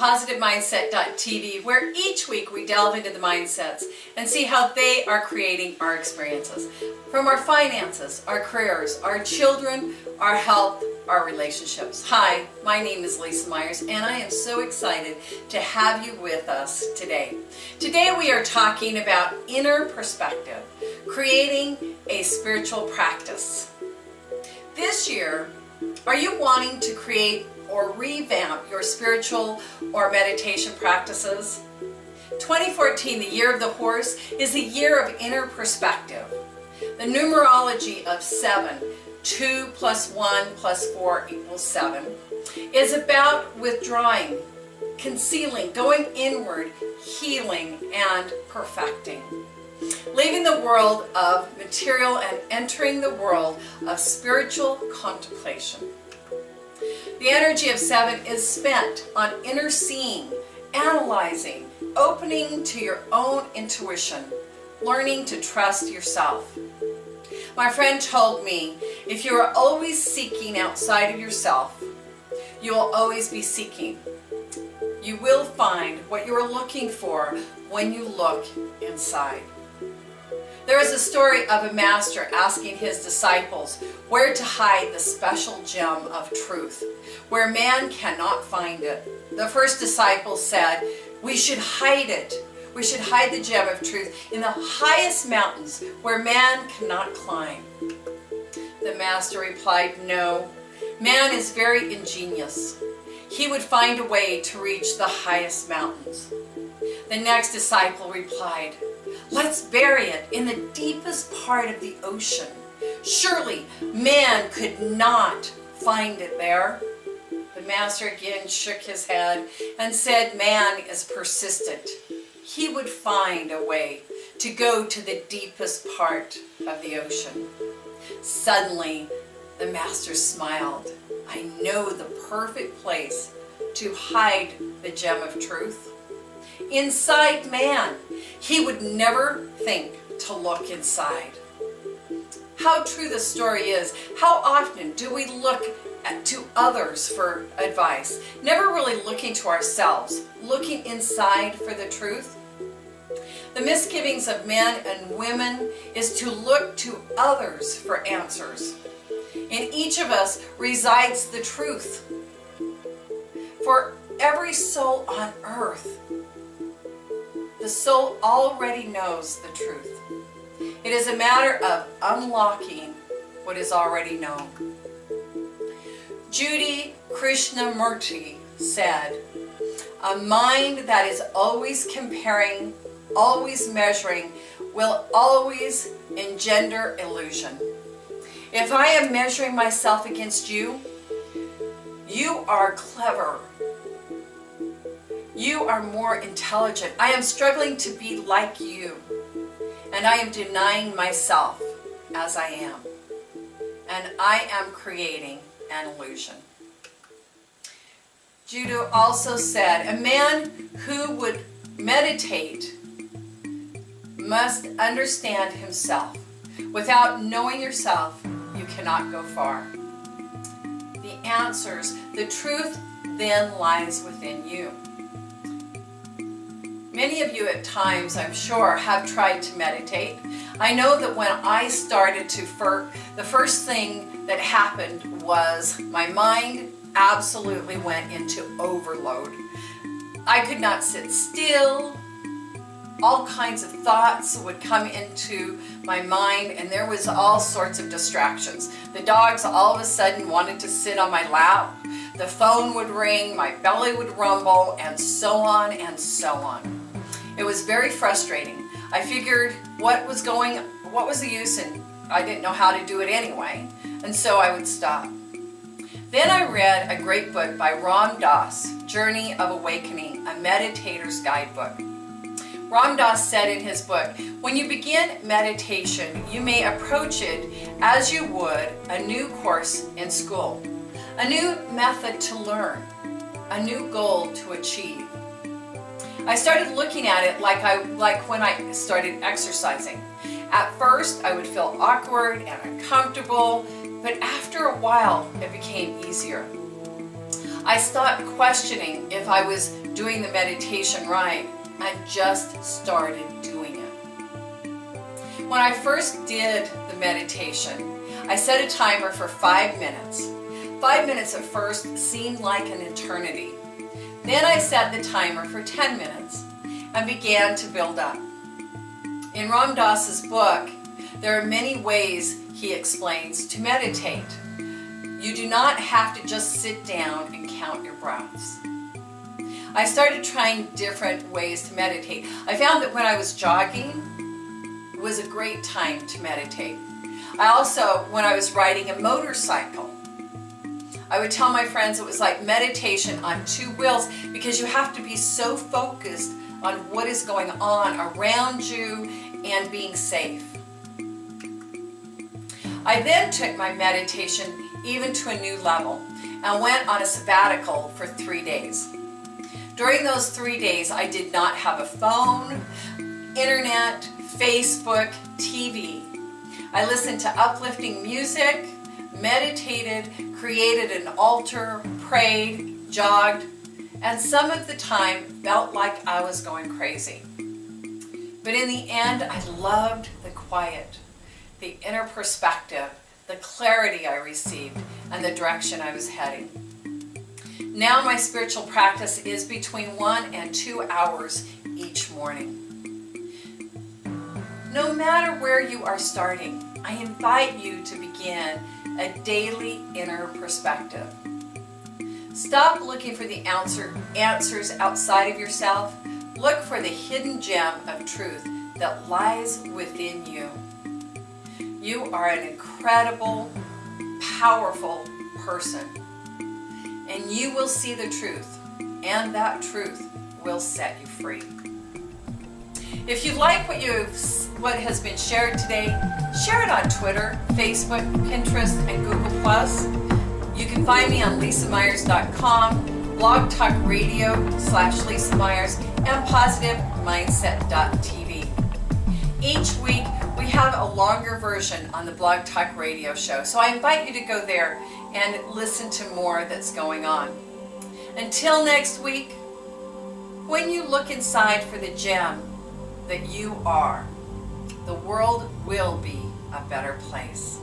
PositiveMindset.tv, where each week we delve into the mindsets and see how they are creating our experiences. From our finances, our careers, our children, our health, our relationships. Hi, my name is Lisa Myers, and I am so excited to have you with us today. Today we are talking about inner perspective, creating a spiritual practice. This year, are you wanting to create or revamp your spiritual or meditation practices? 2014, the year of the horse, is the year of inner perspective. The numerology of 7, 2 plus 1 plus 4 equals 7, is about withdrawing, concealing, going inward, healing, and perfecting. Leaving the world of material and entering the world of spiritual contemplation. The energy of 7 is spent on inner seeing, analyzing, opening to your own intuition, learning to trust yourself. My friend told me, if you are always seeking outside of yourself, you will always be seeking. You will find what you are looking for when you look inside. There is a story of a master asking his disciples where to hide the special gem of truth, where man cannot find it. The first disciple said, "We should hide it. We should hide the gem of truth in the highest mountains where man cannot climb." The master replied, "No, man is very ingenious. He would find a way to reach the highest mountains." The next disciple replied, "Let's bury it in the deepest part of the ocean. Surely man could not find it there." The master again shook his head and said, "Man is persistent. He would find a way to go to the deepest part of the ocean." Suddenly, the master smiled. "I know the perfect place to hide the gem of truth. Inside man. He would never think to look inside." How true the story is. How often do we look to others for advice, never really looking to ourselves, looking inside for the truth? The misgivings of men and women is to look to others for answers. In each of us resides the truth. For every soul on earth, the soul already knows the truth. It is a matter of unlocking what is already known. Judy Krishnamurti said, "A mind that is always comparing, always measuring, will always engender illusion." If I am measuring myself against you, you are clever. You are more intelligent. I am struggling to be like you, and I am denying myself as I am, and I am creating an illusion. Judah also said, "A man who would meditate must understand himself. Without knowing yourself, you cannot go far." The answers, the truth then lies within you. Many of you at times, I'm sure, have tried to meditate. I know that when I started the first thing that happened was my mind absolutely went into overload. I could not sit still. All kinds of thoughts would come into my mind, and there was all sorts of distractions. The dogs all of a sudden wanted to sit on my lap. The phone would ring, my belly would rumble, and so on and so on. It was very frustrating. I figured what was the use, and I didn't know how to do it anyway, and so I would stop. Then I read a great book by Ram Dass, Journey of Awakening, a meditator's guidebook. Ram Dass said in his book, "When you begin meditation, you may approach it as you would a new course in school, a new method to learn, a new goal to achieve." I started looking at it like when I started exercising. At first, I would feel awkward and uncomfortable, but after a while, it became easier. I stopped questioning if I was doing the meditation right and just started doing it. When I first did the meditation, I set a timer for 5 minutes. 5 minutes at first seemed like an eternity. Then I set the timer for 10 minutes and began to build up. In Ram Dass's book, there are many ways he explains to meditate. You do not have to just sit down and count your breaths. I started trying different ways to meditate. I found that when I was jogging, it was a great time to meditate. I also, when I was riding a motorcycle, I would tell my friends it was like meditation on 2 wheels because you have to be so focused on what is going on around you and being safe. I then took my meditation even to a new level and went on a sabbatical for 3 days. During those 3 days, I did not have a phone, internet, Facebook, TV. I listened to uplifting music, meditated, created an altar, prayed, jogged, and some of the time felt like I was going crazy. But in the end, I loved the quiet, the inner perspective, the clarity I received, and the direction I was heading. Now my spiritual practice is between 1 and 2 hours each morning. No matter where you are starting, I invite you to begin a daily inner perspective. Stop looking for the answers outside of yourself. Look for the hidden gem of truth that lies within you. You are an incredible, powerful person, and you will see the truth, and that truth will set you free. If you like what has been shared today, share it on Twitter, Facebook, Pinterest, and Google+. You can find me on lisamyers.com, Blog Talk Radio /Lisa Myers, and PositiveMindset.tv. Each week, we have a longer version on the Blog Talk Radio show, so I invite you to go there and listen to more that's going on. Until next week, when you look inside for the gem that you are, the world will be a better place.